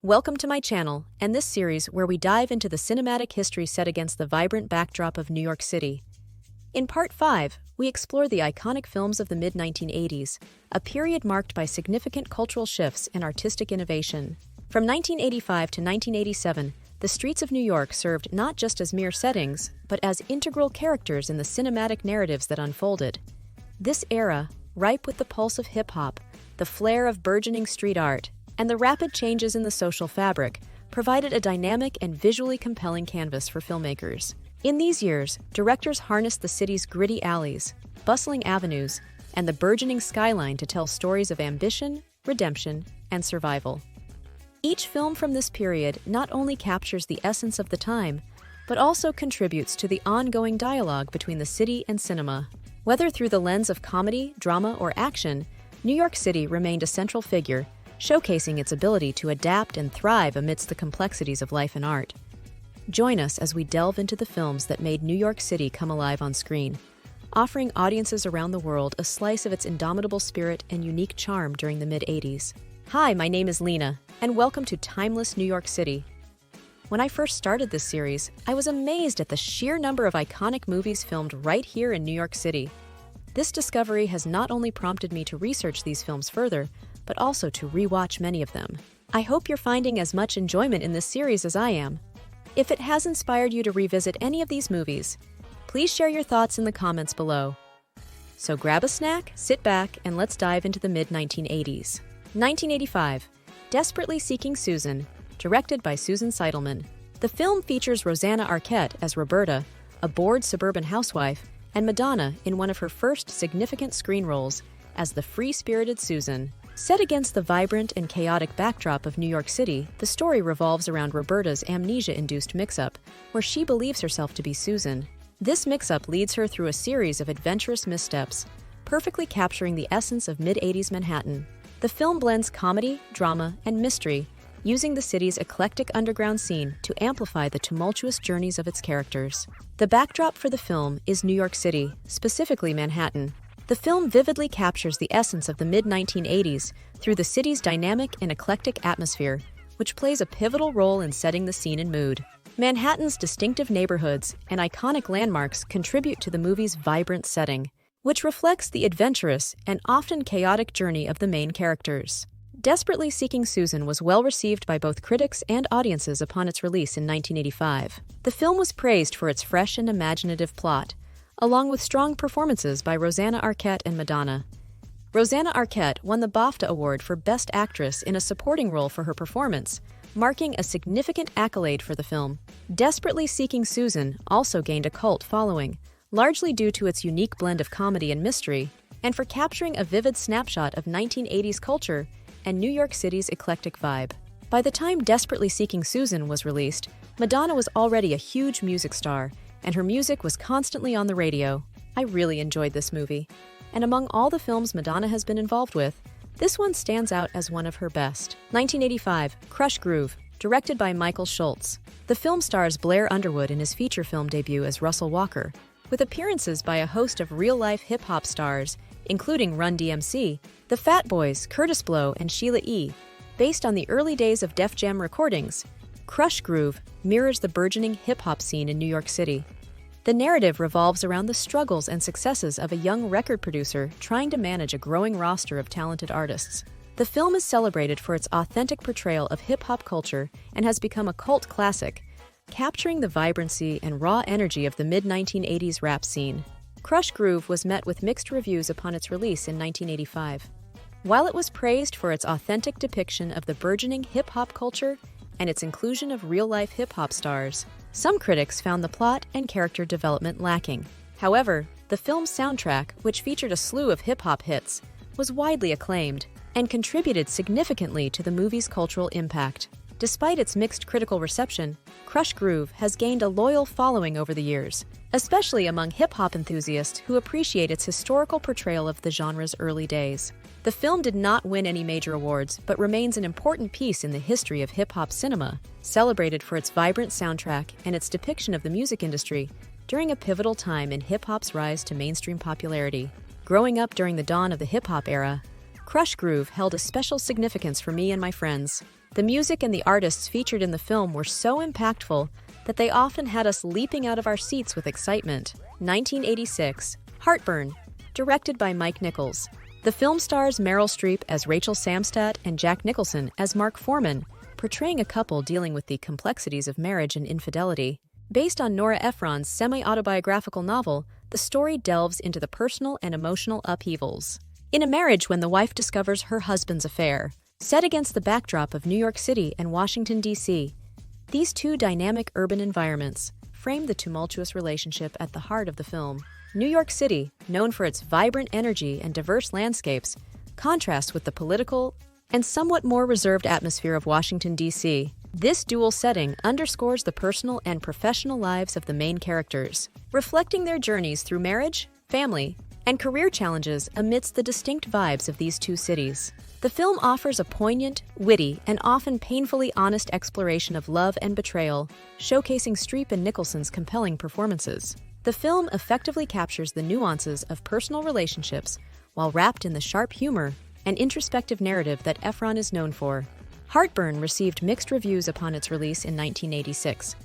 Welcome to my channel and this series where we dive into the cinematic history set against the vibrant backdrop of New York City. In Part 5, we explore the iconic films of the mid-1980s, a period marked by significant cultural shifts and artistic innovation. From 1985 to 1987, the streets of New York served not just as mere settings, but as integral characters in the cinematic narratives that unfolded. This era, ripe with the pulse of hip-hop, the flair of burgeoning street art, and the rapid changes in the social fabric, provided a dynamic and visually compelling canvas for filmmakers. In these years, directors harnessed the city's gritty alleys, bustling avenues, and the burgeoning skyline to tell stories of ambition, redemption, and survival. Each film from this period not only captures the essence of the time, but also contributes to the ongoing dialogue between the city and cinema. Whether through the lens of comedy, drama, or action, New York City remained a central figure, showcasing its ability to adapt and thrive amidst the complexities of life and art. Join us as we delve into the films that made New York City come alive on screen, offering audiences around the world a slice of its indomitable spirit and unique charm during the mid-80s. Hi, my name is Lena, and welcome to Timeless New York City. When I first started this series, I was amazed at the sheer number of iconic movies filmed right here in New York City. This discovery has not only prompted me to research these films further, but also to rewatch many of them. I hope you're finding as much enjoyment in this series as I am. If it has inspired you to revisit any of these movies, please share your thoughts in the comments below. So grab a snack, sit back, and let's dive into the mid-1980s. 1985, Desperately Seeking Susan, directed by Susan Seidelman. The film features Rosanna Arquette as Roberta, a bored suburban housewife, and Madonna in one of her first significant screen roles as the free-spirited Susan. Set against the vibrant and chaotic backdrop of New York City, the story revolves around Roberta's amnesia-induced mix-up, where she believes herself to be Susan. This mix-up leads her through a series of adventurous missteps, perfectly capturing the essence of mid-80s Manhattan. The film blends comedy, drama, and mystery, using the city's eclectic underground scene to amplify the tumultuous journeys of its characters. The backdrop for the film is New York City, specifically Manhattan. The film vividly captures the essence of the mid-1980s through the city's dynamic and eclectic atmosphere, which plays a pivotal role in setting the scene and mood. Manhattan's distinctive neighborhoods and iconic landmarks contribute to the movie's vibrant setting, which reflects the adventurous and often chaotic journey of the main characters. Desperately Seeking Susan was well received by both critics and audiences upon its release in 1985. The film was praised for its fresh and imaginative plot, along with strong performances by Rosanna Arquette and Madonna. Rosanna Arquette won the BAFTA Award for Best Actress in a Supporting Role for her performance, marking a significant accolade for the film. Desperately Seeking Susan also gained a cult following, largely due to its unique blend of comedy and mystery, and for capturing a vivid snapshot of 1980s culture and New York City's eclectic vibe. By the time Desperately Seeking Susan was released, Madonna was already a huge music star, and her music was constantly on the radio. I really enjoyed this movie. And among all the films Madonna has been involved with, this one stands out as one of her best. 1985, Crush Groove, directed by Michael Schultz. The film stars Blair Underwood in his feature film debut as Russell Walker, with appearances by a host of real-life hip-hop stars, including Run DMC, the Fat Boys, Curtis Blow, and Sheila E. Based on the early days of Def Jam recordings, Crush Groove mirrors the burgeoning hip-hop scene in New York City. The narrative revolves around the struggles and successes of a young record producer trying to manage a growing roster of talented artists. The film is celebrated for its authentic portrayal of hip-hop culture and has become a cult classic, capturing the vibrancy and raw energy of the mid-1980s rap scene. Crush Groove was met with mixed reviews upon its release in 1985. While it was praised for its authentic depiction of the burgeoning hip-hop culture and its inclusion of real-life hip-hop stars, some critics found the plot and character development lacking. However, the film's soundtrack, which featured a slew of hip-hop hits, was widely acclaimed and contributed significantly to the movie's cultural impact. Despite its mixed critical reception, Crush Groove has gained a loyal following over the years, especially among hip-hop enthusiasts who appreciate its historical portrayal of the genre's early days. The film did not win any major awards, but remains an important piece in the history of hip-hop cinema, celebrated for its vibrant soundtrack and its depiction of the music industry during a pivotal time in hip-hop's rise to mainstream popularity. Growing up during the dawn of the hip-hop era, Crush Groove held a special significance for me and my friends. The music and the artists featured in the film were so impactful that they often had us leaping out of our seats with excitement. 1986, Heartburn, directed by Mike Nichols. The film stars Meryl Streep as Rachel Samstadt and Jack Nicholson as Mark Foreman, portraying a couple dealing with the complexities of marriage and infidelity. Based on Nora Ephron's semi-autobiographical novel, the story delves into the personal and emotional upheavals in a marriage when the wife discovers her husband's affair. Set against the backdrop of New York City and Washington, D.C., these two dynamic urban environments frame the tumultuous relationship at the heart of the film. New York City, known for its vibrant energy and diverse landscapes, contrasts with the political and somewhat more reserved atmosphere of Washington, D.C. This dual setting underscores the personal and professional lives of the main characters, reflecting their journeys through marriage, family, and career challenges amidst the distinct vibes of these two cities. The film offers a poignant, witty, and often painfully honest exploration of love and betrayal, showcasing Streep and Nicholson's compelling performances. The film effectively captures the nuances of personal relationships while wrapped in the sharp humor and introspective narrative that Ephron is known for. Heartburn received mixed reviews upon its release in 1986.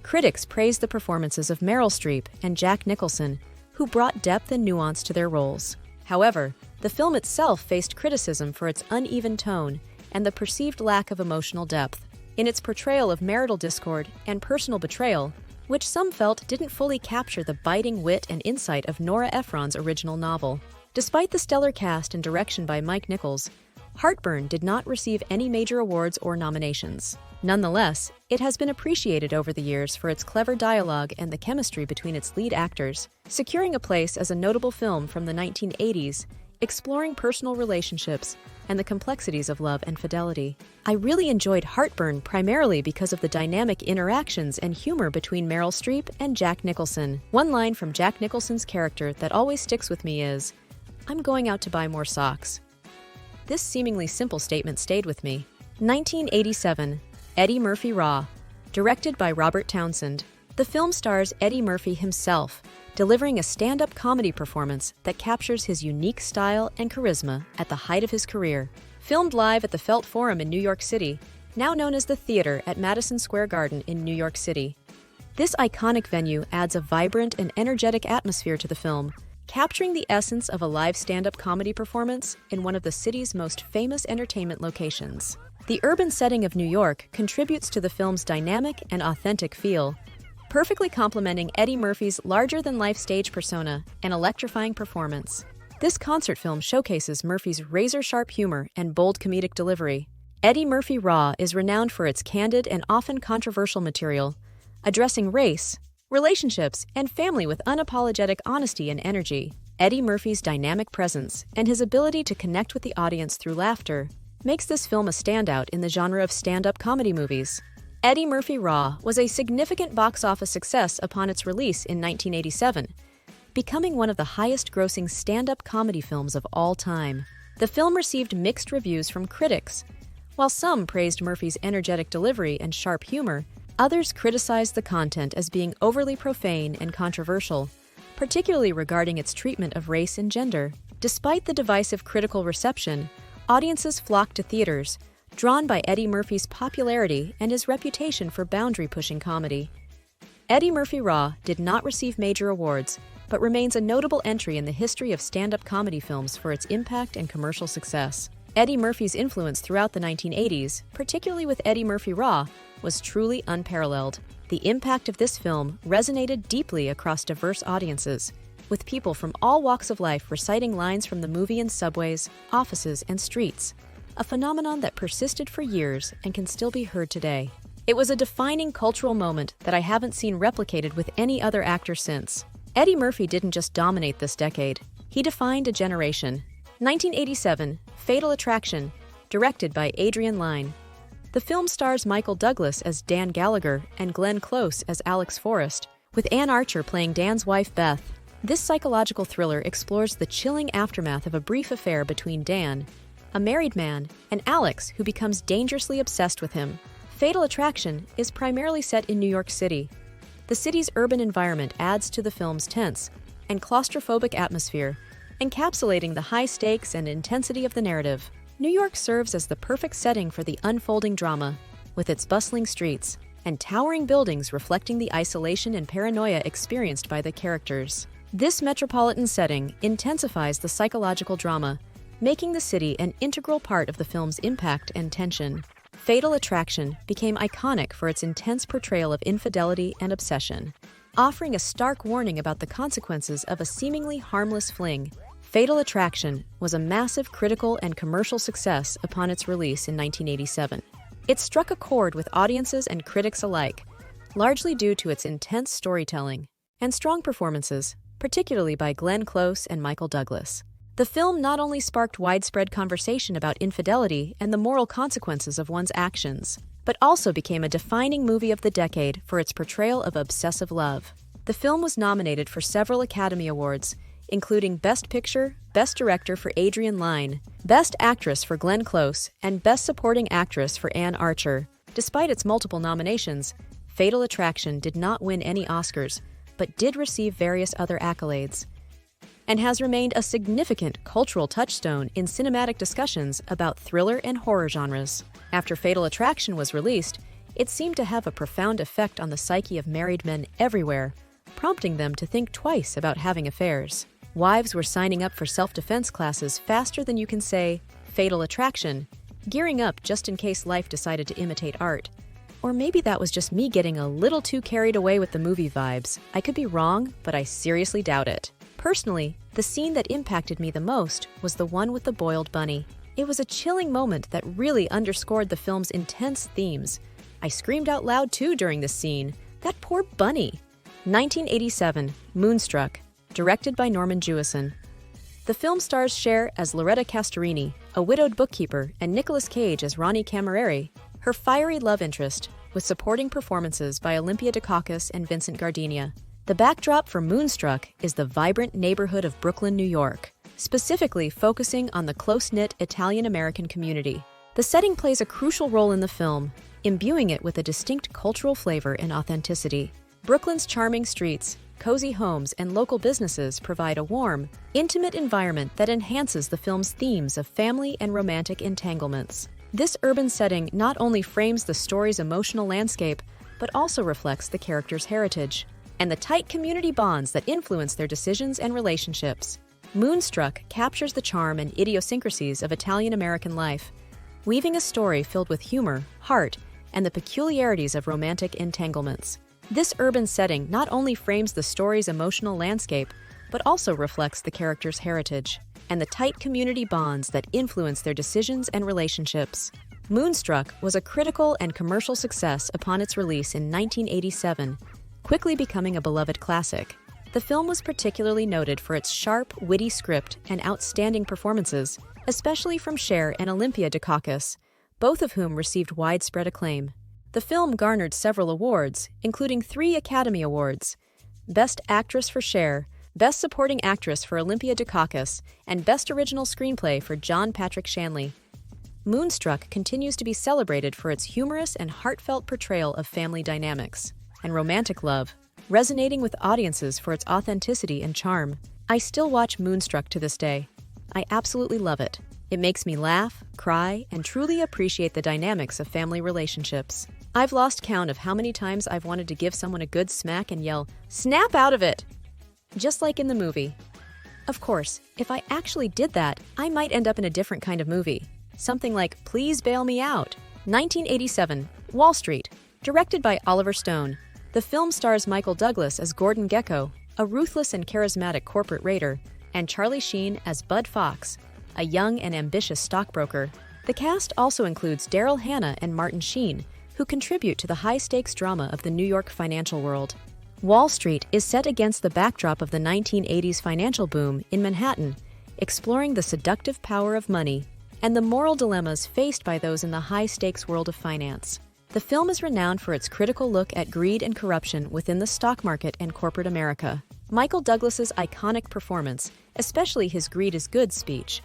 Critics praised the performances of Meryl Streep and Jack Nicholson, who brought depth and nuance to their roles. However, the film itself faced criticism for its uneven tone and the perceived lack of emotional depth in its portrayal of marital discord and personal betrayal, which some felt didn't fully capture the biting wit and insight of Nora Ephron's original novel. Despite the stellar cast and direction by Mike Nichols, Heartburn did not receive any major awards or nominations. Nonetheless, it has been appreciated over the years for its clever dialogue and the chemistry between its lead actors, securing a place as a notable film from the 1980s, exploring personal relationships and the complexities of love and fidelity. I really enjoyed Heartburn primarily because of the dynamic interactions and humor between Meryl Streep and Jack Nicholson. One line from Jack Nicholson's character that always sticks with me is, "I'm going out to buy more socks." This seemingly simple statement stayed with me. 1987, Eddie Murphy Raw, directed by Robert Townsend. The film stars Eddie Murphy himself, delivering a stand-up comedy performance that captures his unique style and charisma at the height of his career. Filmed live at the Felt Forum in New York City, now known as the Theater at Madison Square Garden in New York City. This iconic venue adds a vibrant and energetic atmosphere to the film, capturing the essence of a live stand-up comedy performance in one of the city's most famous entertainment locations. The urban setting of New York contributes to the film's dynamic and authentic feel, perfectly complementing Eddie Murphy's larger-than-life stage persona and electrifying performance. This concert film showcases Murphy's razor-sharp humor and bold comedic delivery. Eddie Murphy Raw is renowned for its candid and often controversial material, addressing race, relationships, and family with unapologetic honesty and energy. Eddie Murphy's dynamic presence and his ability to connect with the audience through laughter makes this film a standout in the genre of stand-up comedy movies. Eddie Murphy Raw was a significant box office success upon its release in 1987, becoming one of the highest-grossing stand-up comedy films of all time. The film received mixed reviews from critics. While some praised Murphy's energetic delivery and sharp humor, others criticized the content as being overly profane and controversial, particularly regarding its treatment of race and gender. Despite the divisive critical reception, audiences flocked to theaters, drawn by Eddie Murphy's popularity and his reputation for boundary-pushing comedy. Eddie Murphy Raw did not receive major awards, but remains a notable entry in the history of stand-up comedy films for its impact and commercial success. Eddie Murphy's influence throughout the 1980s, particularly with Eddie Murphy Raw, was truly unparalleled. The impact of this film resonated deeply across diverse audiences, with people from all walks of life reciting lines from the movie in subways, offices, and streets, a phenomenon that persisted for years and can still be heard today. It was a defining cultural moment that I haven't seen replicated with any other actor since. Eddie Murphy didn't just dominate this decade, he defined a generation. 1987, Fatal Attraction, directed by Adrian Lyne. The film stars Michael Douglas as Dan Gallagher and Glenn Close as Alex Forrest, with Ann Archer playing Dan's wife Beth. This psychological thriller explores the chilling aftermath of a brief affair between Dan, a married man, and Alex, who becomes dangerously obsessed with him. Fatal Attraction is primarily set in New York City. The city's urban environment adds to the film's tense and claustrophobic atmosphere, encapsulating the high stakes and intensity of the narrative. New York serves as the perfect setting for the unfolding drama, with its bustling streets and towering buildings reflecting the isolation and paranoia experienced by the characters. This metropolitan setting intensifies the psychological drama, making the city an integral part of the film's impact and tension. Fatal Attraction became iconic for its intense portrayal of infidelity and obsession. Offering a stark warning about the consequences of a seemingly harmless fling, Fatal Attraction was a massive critical and commercial success upon its release in 1987. It struck a chord with audiences and critics alike, largely due to its intense storytelling and strong performances, particularly by Glenn Close and Michael Douglas. The film not only sparked widespread conversation about infidelity and the moral consequences of one's actions, but also became a defining movie of the decade for its portrayal of obsessive love. The film was nominated for several Academy Awards, including Best Picture, Best Director for Adrian Lyne, Best Actress for Glenn Close, and Best Supporting Actress for Anne Archer. Despite its multiple nominations, Fatal Attraction did not win any Oscars, but did receive various other accolades, and has remained a significant cultural touchstone in cinematic discussions about thriller and horror genres. After Fatal Attraction was released, it seemed to have a profound effect on the psyche of married men everywhere, prompting them to think twice about having affairs. Wives were signing up for self-defense classes faster than you can say, Fatal Attraction, gearing up just in case life decided to imitate art. Or maybe that was just me getting a little too carried away with the movie vibes. I could be wrong, but I seriously doubt it. Personally, the scene that impacted me the most was the one with the boiled bunny. It was a chilling moment that really underscored the film's intense themes. I screamed out loud too during this scene. That poor bunny! 1987, Moonstruck, directed by Norman Jewison. The film stars Cher as Loretta Castorini, a widowed bookkeeper, and Nicolas Cage as Ronnie Camilleri, her fiery love interest, with supporting performances by Olympia Dukakis and Vincent Gardenia. The backdrop for Moonstruck is the vibrant neighborhood of Brooklyn, New York, specifically focusing on the close-knit Italian-American community. The setting plays a crucial role in the film, imbuing it with a distinct cultural flavor and authenticity. Brooklyn's charming streets, cozy homes, and local businesses provide a warm, intimate environment that enhances the film's themes of family and romantic entanglements. This urban setting not only frames the story's emotional landscape, but also reflects the characters' heritage and the tight community bonds that influence their decisions and relationships. Moonstruck captures the charm and idiosyncrasies of Italian-American life, weaving a story filled with humor, heart, and the peculiarities of romantic entanglements. This urban setting not only frames the story's emotional landscape, but also reflects the characters' heritage and the tight community bonds that influence their decisions and relationships. Moonstruck was a critical and commercial success upon its release in 1987, quickly becoming a beloved classic. The film was particularly noted for its sharp, witty script and outstanding performances, especially from Cher and Olympia Dukakis, both of whom received widespread acclaim. The film garnered several awards, including 3 Academy Awards: Best Actress for Cher, Best Supporting Actress for Olympia Dukakis, and Best Original Screenplay for John Patrick Shanley. Moonstruck continues to be celebrated for its humorous and heartfelt portrayal of family dynamics and romantic love, resonating with audiences for its authenticity and charm. I still watch Moonstruck to this day. I absolutely love it. It makes me laugh, cry, and truly appreciate the dynamics of family relationships. I've lost count of how many times I've wanted to give someone a good smack and yell, "Snap out of it!" Just like in the movie. Of course, if I actually did that, I might end up in a different kind of movie. Something like Please Bail Me Out. 1987, Wall Street, directed by Oliver Stone. The film stars Michael Douglas as Gordon Gekko, a ruthless and charismatic corporate raider, and Charlie Sheen as Bud Fox, a young and ambitious stockbroker. The cast also includes Daryl Hannah and Martin Sheen, who contribute to the high-stakes drama of the New York financial world. Wall Street is set against the backdrop of the 1980s financial boom in Manhattan, exploring the seductive power of money and the moral dilemmas faced by those in the high-stakes world of finance. The film is renowned for its critical look at greed and corruption within the stock market and corporate America. Michael Douglas's iconic performance, especially his "Greed is good" speech,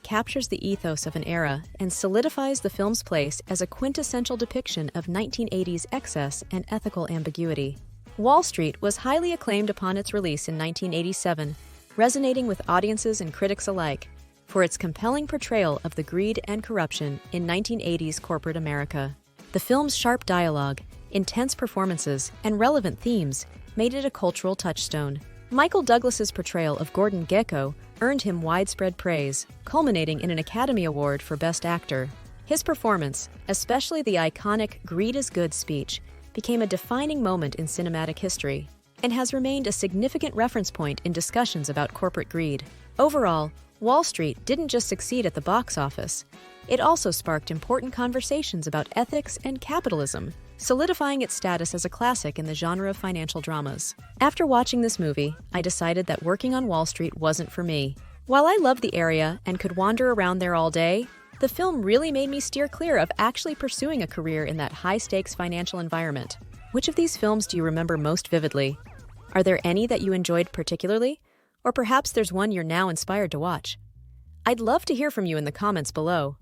captures the ethos of an era and solidifies the film's place as a quintessential depiction of 1980s excess and ethical ambiguity. Wall Street was highly acclaimed upon its release in 1987, resonating with audiences and critics alike. for its compelling portrayal of the greed and corruption in 1980s corporate America. The film's sharp dialogue, intense performances, and relevant themes made it a cultural touchstone. Michael Douglas's portrayal of Gordon Gekko earned him widespread praise, culminating in an Academy Award for Best Actor. His performance, especially the iconic "Greed is Good" speech, became a defining moment in cinematic history and has remained a significant reference point in discussions about corporate greed. Overall, Wall Street didn't just succeed at the box office, it also sparked important conversations about ethics and capitalism, solidifying its status as a classic in the genre of financial dramas. After watching this movie, I decided that working on Wall Street wasn't for me. While I loved the area and could wander around there all day, the film really made me steer clear of actually pursuing a career in that high-stakes financial environment. Which of these films do you remember most vividly? Are there any that you enjoyed particularly? Or perhaps there's one you're now inspired to watch? I'd love to hear from you in the comments below.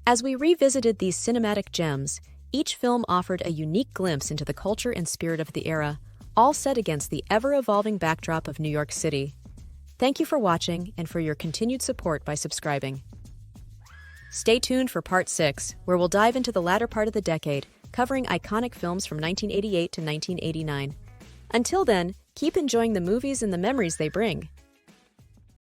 As we revisited these cinematic gems, each film offered a unique glimpse into the culture and spirit of the era, all set against the ever-evolving backdrop of New York City. Thank you for watching and for your continued support by subscribing. Stay tuned for Part 6, where we'll dive into the latter part of the decade, covering iconic films from 1988 to 1989. Until then, keep enjoying the movies and the memories they bring.